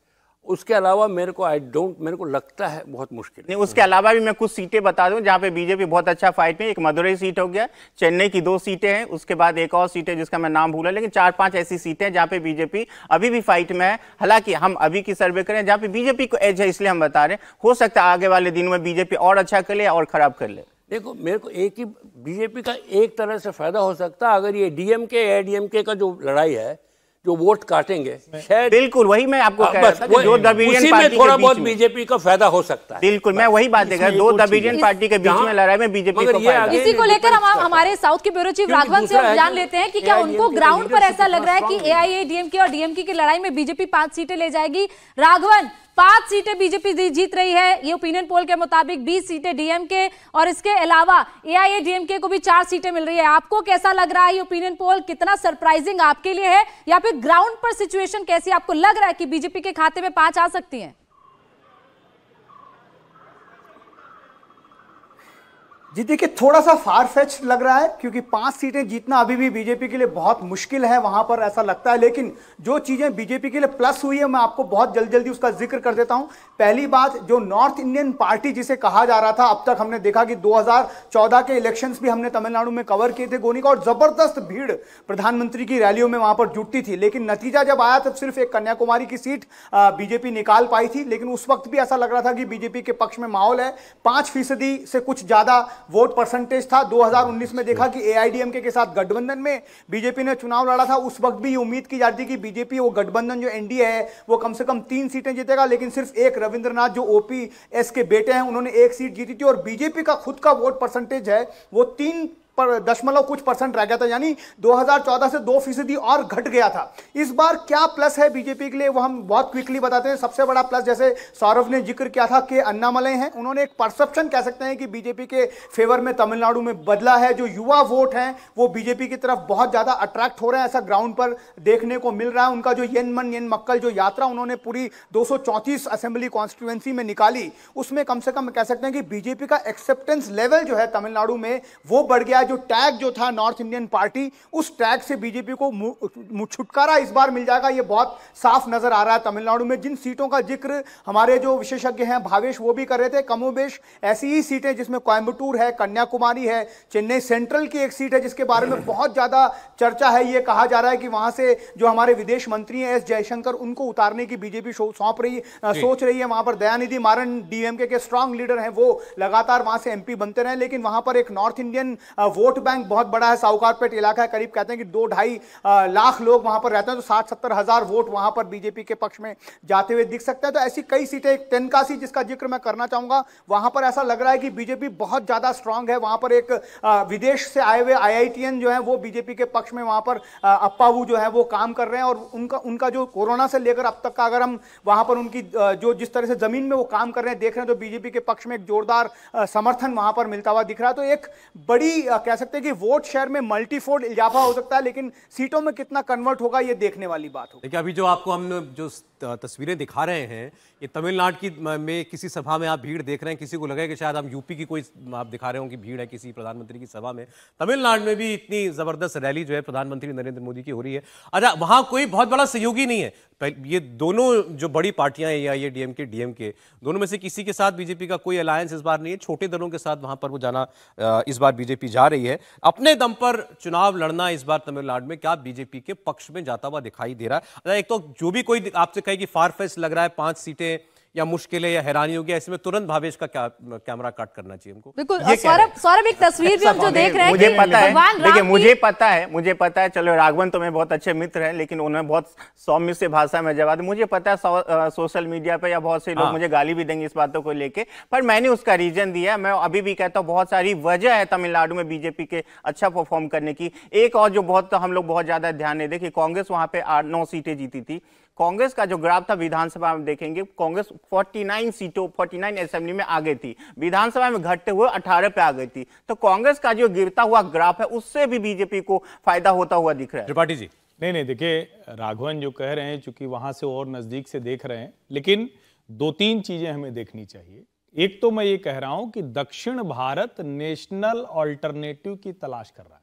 उसके अलावा मेरे को लगता है बहुत मुश्किल। नहीं, उसके अलावा भी मैं कुछ सीटें बता दूं जहां पे बीजेपी बहुत अच्छा फाइट में, एक मदुरई सीट हो गया, चेन्नई की 2 सीटें हैं, उसके बाद एक और सीट है जिसका मैं नाम भूला, लेकिन 4-5 ऐसी सीटें हैं जहां पे बीजेपी अभी भी फाइट में है। हालांकि हम अभी की सर्वे करें जहां पे बीजेपी को एज है, इसलिए हम बता रहे हैं, हो सकता है आगे वाले दिनों में बीजेपी और अच्छा कर ले और खराब कर ले। देखो, मेरे को एक ही बीजेपी का एक तरह से फायदा हो सकता है, अगर ये डीएमके एआईडीएमके का जो लड़ाई है, जो वोट काटेंगे, शायद बिल्कुल वही मैं आपको कह रहा था, जो द्रविड़ियन पार्टी थोड़ा बहुत बीजेपी का फायदा हो सकता है। बिल्कुल, मैं वही बात देखा, 2 द्रविड़ियन पार्टी के बीच में लड़ाई में बीजेपी को फायदा। इसी को लेकर हम हमारे साउथ के ब्यूरो चीफ राघवन से हम जान लेते हैं कि क्या उनको ग्राउंड पर ऐसा लग रहा है कि एआईएडीएमके और डीएमके की लड़ाई में बीजेपी 5 सीटें ले जाएगी। राघवन, 5 सीटें बीजेपी जीत रही है, ये ओपिनियन पोल के मुताबिक 20 सीटें डीएमके और इसके अलावा एआईएडीएमके को भी 4 सीटें मिल रही है। आपको कैसा लग रहा है ये ओपिनियन पोल? कितना सरप्राइजिंग आपके लिए है, या फिर ग्राउंड पर सिचुएशन कैसी आपको लग रहा है कि बीजेपी के खाते में 5 आ सकती हैं? जी देखिए, थोड़ा सा फार फेच लग रहा है क्योंकि 5 सीटें जीतना अभी भी बीजेपी के लिए बहुत मुश्किल है, वहां पर ऐसा लगता है। लेकिन जो चीजें बीजेपी के लिए प्लस हुई है, मैं आपको बहुत जल्दी जल्दी उसका जिक्र कर देता हूं। पहली बात, जो नॉर्थ इंडियन पार्टी जिसे कहा जा रहा था, अब तक हमने देखा कि 2014 के इलेक्शंस भी हमने तमिलनाडु में कवर किए थे गोनी का, और जबरदस्त भीड़ प्रधानमंत्री की रैलियों में वहां पर जुटती थी। लेकिन नतीजा जब आया तब सिर्फ एक कन्याकुमारी की सीट बीजेपी निकाल पाई थी। लेकिन उस वक्त भी ऐसा लग रहा था कि बीजेपी के पक्ष में माहौल है। 5% से कुछ ज्यादा वोट परसेंटेज था। 2019 में देखा कि एआईडीएमके के साथ गठबंधन में बीजेपी ने चुनाव लड़ा था। उस वक्त भी ये उम्मीद की जाती कि बीजेपी, वो गठबंधन जो एनडीए है, वो कम से कम 3 सीटें जीतेगा। लेकिन सिर्फ एक रविंद्रनाथ जो ओपीएस के बेटे हैं, उन्होंने 1 सीट जीती थी। और बीजेपी का खुद का वोट परसेंटेज है वो 3.कुछ% रह गया था, यानी 2014 से 2% और घट गया था। इस बार क्या प्लस है बीजेपी के लिए, वो हम बहुत क्विकली बताते हैं। सबसे बड़ा प्लस, जैसे सौरभ ने जिक्र किया था, कि अन्नामलई हैं। उन्होंने एक परसेप्शन कह सकते हैं कि बीजेपी के फेवर में तमिलनाडु में बदला है। जो युवा वोट हैं वो बीजेपी की तरफ बहुत ज्यादा अट्रैक्ट हो रहे हैं, ऐसा ग्राउंड पर देखने को मिल रहा है। उनका जो येन मन येन मक्कल जो यात्रा उन्होंने पूरी 234 असेंबली कॉन्स्टिट्यूएंसी में निकाली, उसमें कम से कम कह सकते हैं कि बीजेपी का एक्सेप्टेंस लेवल जो है तमिलनाडु में वो बढ़ गया। जो टैग जो था नॉर्थ इंडियन पार्टी, उस टैग से बीजेपी को छुटकारा इस बार मिल जाएगा, ये बहुत साफ नजर आ रहा है तमिलनाडु में। जिन सीटों का जिक्र हमारे जो विशेषज्ञ हैं भावेश वो भी कर रहे थे, कमोबेश ऐसी ही सीटें, जिसमें कोयम्बटूर है, कन्याकुमारी है, चेन्नई सेंट्रल की एक सीट है जिसके बारे में बहुत ज्यादा चर्चा है। ये कहा जा रहा है कि वहां से जो हमारे विदेश मंत्री हैं एस जयशंकर, उनको उतारने की बीजेपी सोच रही है। वहां पर दयानिधि मारन डीएमके के स्ट्रांग लीडर हैं, वो लगातार वहां से एमपी बनते रहे। लेकिन वहां पर एक नॉर्थ इंडियन वोट बैंक बहुत बड़ा है, साहूकारपेट इलाका है, करीब कहते हैं कि 2-2.5 लाख लोग वहां पर रहते हैं। तो 60-70 हजार वोट वहां पर बीजेपी के पक्ष में जाते हुए दिख सकते हैं। तो ऐसी कई सीटें, एक तेनकासी जिसका जिक्र मैं करना चाहूंगा, वहां पर ऐसा लग रहा है कि बीजेपी बहुत ज्यादा स्ट्रांग है। वहां पर एक विदेश से आए हुए आईआईटीएन जो है वो बीजेपी के पक्ष में वहां पर अप्पावू जो है वो काम कर रहे हैं। और उनका जो कोरोना से लेकर अब तक का अगर हम वहां पर उनकी जो जिस तरह से जमीन में वो काम कर रहे हैं देख रहे हैं, तो बीजेपी के पक्ष में एक जोरदार समर्थन वहां पर मिलता हुआ दिख रहा है। तो एक बड़ी कह सकते हैं कि वोट शेयर में मल्टीफोल्ड इजाफा हो सकता है, लेकिन सीटों में कितना कन्वर्ट होगा ये देखने वाली बात होगी। देखिए, अभी जो आपको हम जो तस्वीरें दिखा रहे हैं, ये तमिलनाडु की में किसी सभा में आप भीड़ देख रहे हैं। किसी को लगे कि शायद हम यूपी की कोई आप दिखा रहे हो कि भीड़ है किसी प्रधानमंत्री की सभा में। तमिलनाडु में भी इतनी जबरदस्त रैली जो है प्रधानमंत्री नरेंद्र मोदी की हो रही है। अच्छा, वहां कोई बहुत बड़ा सहयोगी नहीं है। ये दोनों जो बड़ी पार्टियां हैं, या ये डीएमके, दोनों में से किसी के साथ बीजेपी का कोई अलायंस इस बार नहीं है। छोटे दलों के साथ वहां पर वो जाना इस बार बीजेपी जा रही है। अपने दम पर चुनाव लड़ना इस बार तमिलनाडु में क्या बीजेपी के पक्ष में जाता हुआ दिखाई दे रहा है? अच्छा, एक तो जो भी कोई आपसे कहे कि फारफेच लग रहा है, 5 सीटें या मुश्किल है या हैरानी होगी, ऐसे में तुरंत भावेश का कैमरा कट करना चाहिए हमको। बिल्कुल। सौरभ एक तस्वीर भी हम जो देख रहे हैं, मुझे पता है, देखिए मुझे पता है, चलो राघवन तो मेरे बहुत अच्छे मित्र हैं, लेकिन उन्होंने बहुत सौम्य से भाषा में जवाब दिया। मुझे पता है सोशल मीडिया पे या बहुत से लोग मुझे गाली भी देंगे इस बातों को लेके, पर मैंने उसका रीजन दिया। मैं अभी भी कहता हूँ बहुत सारी वजह है तमिलनाडु में बीजेपी के अच्छा परफॉर्म करने की। एक और जो हम लोग बहुत ज्यादा ध्यान नहीं दें, कांग्रेस वहां पे 8-9 सीटें जीती थी। कांग्रेस का जो ग्राफ था विधानसभा में देखेंगे, कांग्रेस 49 असेंबली में आ गई थी, विधानसभा में घटते हुए 18 पे आ गई थी। तो कांग्रेस का जो गिरता हुआ ग्राफ है उससे भी बीजेपी को फायदा होता हुआ दिख रहा है। त्रिपाठी जी, नहीं, देखिए राघवन जो कह रहे हैं, चूंकि वहां से और नजदीक से देख रहे हैं, लेकिन 2-3 चीजें हमें देखनी चाहिए। एक तो मैं ये कह रहा हूं कि दक्षिण भारत नेशनल ऑल्टरनेटिव की तलाश कर रहा है।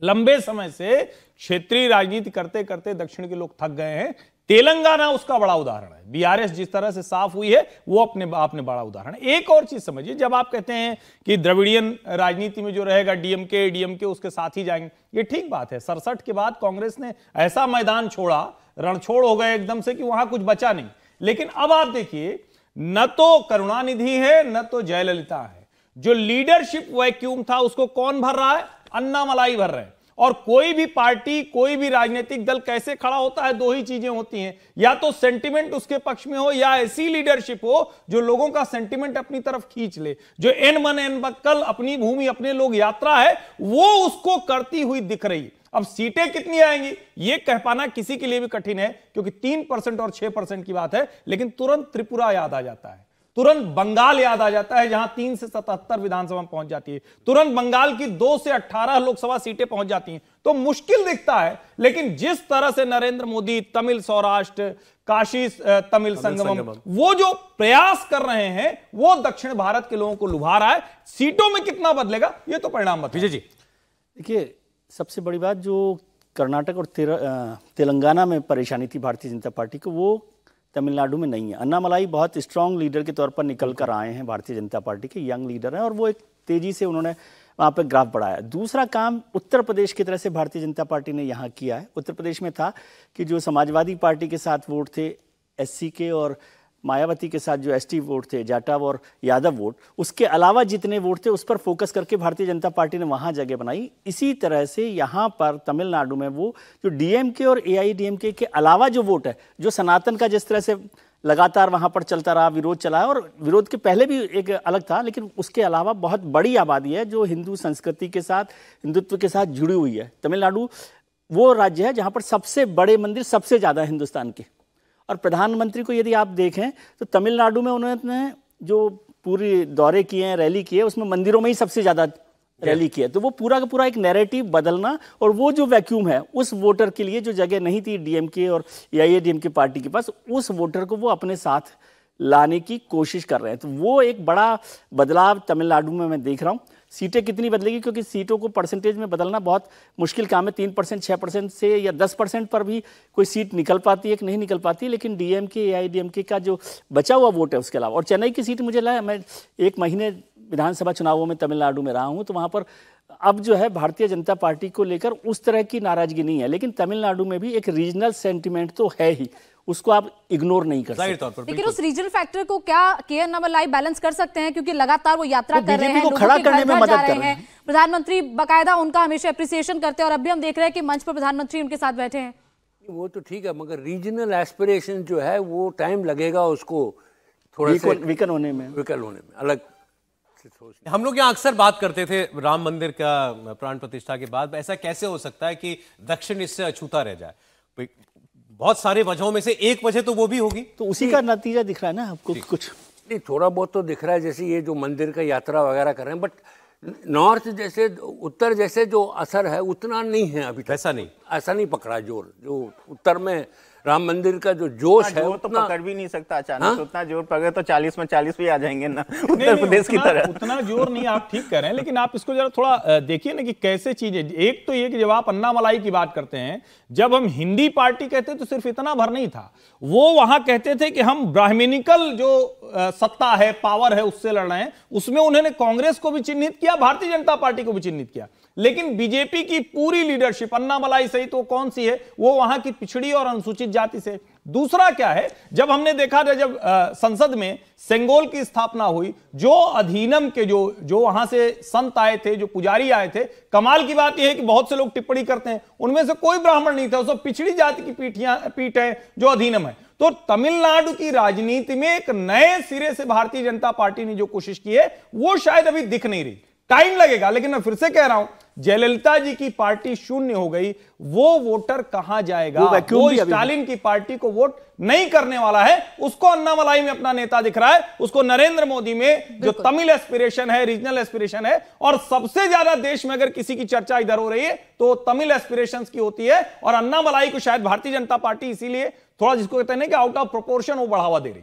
लंबे समय से क्षेत्रीय राजनीति करते करते दक्षिण के लोग थक गए हैं। तेलंगाना उसका बड़ा उदाहरण है। बीआरएस जिस तरह से साफ हुई है वो अपने आप में बड़ा उदाहरण है। एक और चीज समझिए, जब आप कहते हैं कि द्रविड़ियन राजनीति में जो रहेगा डीएमके उसके साथ ही जाएंगे, ये ठीक बात है। 67 के बाद कांग्रेस ने ऐसा मैदान छोड़ा, रणछोड़ हो गए एकदम से कि वहां कुछ बचा नहीं। लेकिन अब आप देखिए, न तो करुणानिधि है न तो जयललिता है। जो लीडरशिप वैक्यूम था उसको कौन भर रहा है? अन्नामलाई भर रहे हैं। और कोई भी पार्टी, कोई भी राजनीतिक दल कैसे खड़ा होता है, 2 ही चीजें होती हैं, या तो सेंटिमेंट उसके पक्ष में हो, या ऐसी लीडरशिप हो जो लोगों का सेंटिमेंट अपनी तरफ खींच ले। जो एन मन एन बक्कल, अपनी भूमि अपने लोग यात्रा है, वो उसको करती हुई दिख रही है। अब सीटें कितनी आएंगी ये कह पाना किसी के लिए भी कठिन है, क्योंकि 3% और 6% की बात है। लेकिन तुरंत त्रिपुरा याद आ जाता है। तुरंत बंगाल याद आ जाता है, जहां 3 से 77 विधानसभा में पहुंच जाती है। तुरंत बंगाल की 2 से 18 लोकसभा सीटें पहुंच जाती हैं। तो मुश्किल दिखता है, लेकिन जिस तरह से नरेंद्र मोदी तमिल सौराष्ट्र, काशी तमिल संगमम, वो जो प्रयास कर रहे हैं, वो दक्षिण भारत के लोगों को लुभा रहा है। सीटों में कितना बदलेगा, ये तो परिणाम बताइए। विजय जी, देखिए, सबसे बड़ी बात जो कर्नाटक और तेलंगाना में परेशानी थी भारतीय जनता पार्टी को, वो तमिलनाडु में नहीं है। अन्नामलाई बहुत स्ट्रांग लीडर के तौर पर निकल कर आए हैं भारतीय जनता पार्टी के, यंग लीडर हैं, और वो एक तेजी से उन्होंने वहाँ पे ग्राफ बढ़ाया। दूसरा काम उत्तर प्रदेश की तरह से भारतीय जनता पार्टी ने यहाँ किया है। उत्तर प्रदेश में था कि जो समाजवादी पार्टी के साथ वोट थे एससी के, और मायावती के साथ जो एसटी वोट थे, जाटव और यादव वोट, उसके अलावा जितने वोट थे उस पर फोकस करके भारतीय जनता पार्टी ने वहाँ जगह बनाई। इसी तरह से यहाँ पर तमिलनाडु में वो जो डीएमके और एआईडीएमके के अलावा जो वोट है, जो सनातन का जिस तरह से लगातार वहाँ पर चलता रहा, विरोध चला है, और विरोध के पहले भी एक अलग था, लेकिन उसके अलावा बहुत बड़ी आबादी है जो हिंदू संस्कृति के साथ, हिंदुत्व के साथ जुड़ी हुई है। तमिलनाडु वो राज्य है जहाँ पर सबसे बड़े मंदिर सबसे ज़्यादा है हिंदुस्तान के। और प्रधानमंत्री को यदि आप देखें तो तमिलनाडु में उन्होंने जो पूरी दौरे किए हैं, रैली की है, उसमें मंदिरों में ही सबसे ज़्यादा रैली की है। तो वो पूरा का पूरा एक नैरेटिव बदलना, और वो जो वैक्यूम है उस वोटर के लिए जो जगह नहीं थी डीएमके और एआईएडीएमके पार्टी के पास, उस वोटर को वो अपने साथ लाने की कोशिश कर रहे हैं। तो वो एक बड़ा बदलाव तमिलनाडु में मैं देख रहा हूँ। सीटें कितनी बदलेगी, क्योंकि सीटों को परसेंटेज में बदलना बहुत मुश्किल काम है। 3%, 6% से या 10% पर भी कोई सीट निकल पाती है कि नहीं निकल पाती है, लेकिन डीएमके एआईडीएमके का जो बचा हुआ वोट है उसके अलावा। और चेन्नई की सीट मुझे लगा, मैं 1 महीने विधानसभा चुनावों में तमिलनाडु में रहा हूँ, तो वहाँ पर अब जो है भारतीय जनता पार्टी को लेकर उस तरह की नाराजगी नहीं है, लेकिन तमिलनाडु में भी एक रीजनल सेंटिमेंट तो है ही, उसको आप इग्नोर नहीं कर सकते। लेकिन उस रीजनल फैक्टर को क्या के अन्नामलाई बैलेंस कर सकते हैं, क्योंकि लगातार वो यात्रा कर रहे हैं, लोगों खड़ा करने में मदद कर रहे हैं। प्रधानमंत्री बकायदा उनका हमेशा अप्रिसिएशन करते हैं, और अब भी हम देख रहे हैं कि मंच पर प्रधानमंत्री उनके साथ बैठे हैं। वो तो ठीक है, मगर रीजनल एस्पिरेशन जो है वो टाइम लगेगा उसको थोड़ा वीकन होने में अलग। हम लोग यहाँ अक्सर बात करते थे राम मंदिर का प्राण प्रतिष्ठा के बाद, ऐसा कैसे हो सकता है कि दक्षिण इससे अछूता रह जाए? बहुत सारे वजहों में से एक वजह तो वो भी होगी, तो उसी का नतीजा दिख रहा है ना आपको। कुछ नहीं, थोड़ा बहुत तो दिख रहा है, जैसे ये जो मंदिर का यात्रा वगैरह कर रहे हैं, बट नॉर्थ जैसे उत्तर जैसे जो असर है उतना नहीं है अभी तक। ऐसा नहीं पकड़ा जोर जो उत्तर में राम मंदिर का जो जोश है, वो तो पकड़ भी नहीं सकता अचानक। उतना जोर पकड़े तो 40 में 40 भी आ जाएंगे ना, उत्तर प्रदेश की तरह। उतना जोर नहीं, आप ठीक कह रहे हैं, लेकिन आप इसको जरा थोड़ा देखिए ना कि कैसे चीजें। एक तो ये कि जब आप अन्नामलाई की बात करते हैं, जब हम हिंदी पार्टी कहते तो सिर्फ इतना भर नहीं था, वो वहां कहते थे कि हम ब्राह्मणिकल जो सत्ता है, पावर है, उससे लड़ रहे हैं। उसमें उन्होंने कांग्रेस को भी चिन्हित किया, भारतीय जनता पार्टी को भी चिन्हित किया, लेकिन बीजेपी की पूरी लीडरशिप अन्नामलाई सहित वो कौन सी है, वो वहां की पिछड़ी और अनुसूचित जाति से। दूसरा क्या है, जब हमने देखा था जब संसद में सेंगोल की स्थापना हुई, जो अधीनम के जो वहां से संत आए थे, जो पुजारी आए थे, कमाल की बात यह है कि बहुत से लोग टिप्पणी करते हैं, उनमें से कोई ब्राह्मण नहीं था, सब पिछड़ी जाति की पीठ है जो अधीनम है। तो तमिलनाडु की राजनीति में एक नए सिरे से भारतीय जनता पार्टी ने जो कोशिश की है, वो शायद अभी दिख नहीं रही। टाइम लगेगा, लेकिन मैं फिर से कह रहा हूं, जयललिता जी की पार्टी शून्य हो गई, वो वोटर कहां जाएगा? वो स्टालिन की पार्टी को वोट नहीं करने वाला है। उसको अन्नामलाई में अपना नेता दिख रहा है, उसको नरेंद्र मोदी में जो तमिल एस्पिरेशन है, रीजनल एस्पिरेशन है, और सबसे ज्यादा देश में अगर किसी की चर्चा इधर हो रही है तो तमिल एस्पिरेशन की होती है, और अन्नामलाई को शायद भारतीय जनता पार्टी इसीलिए थोड़ा, जिसको कहते हैं कि आउट ऑफ प्रोपोर्शन, वो बढ़ावा दे रही है।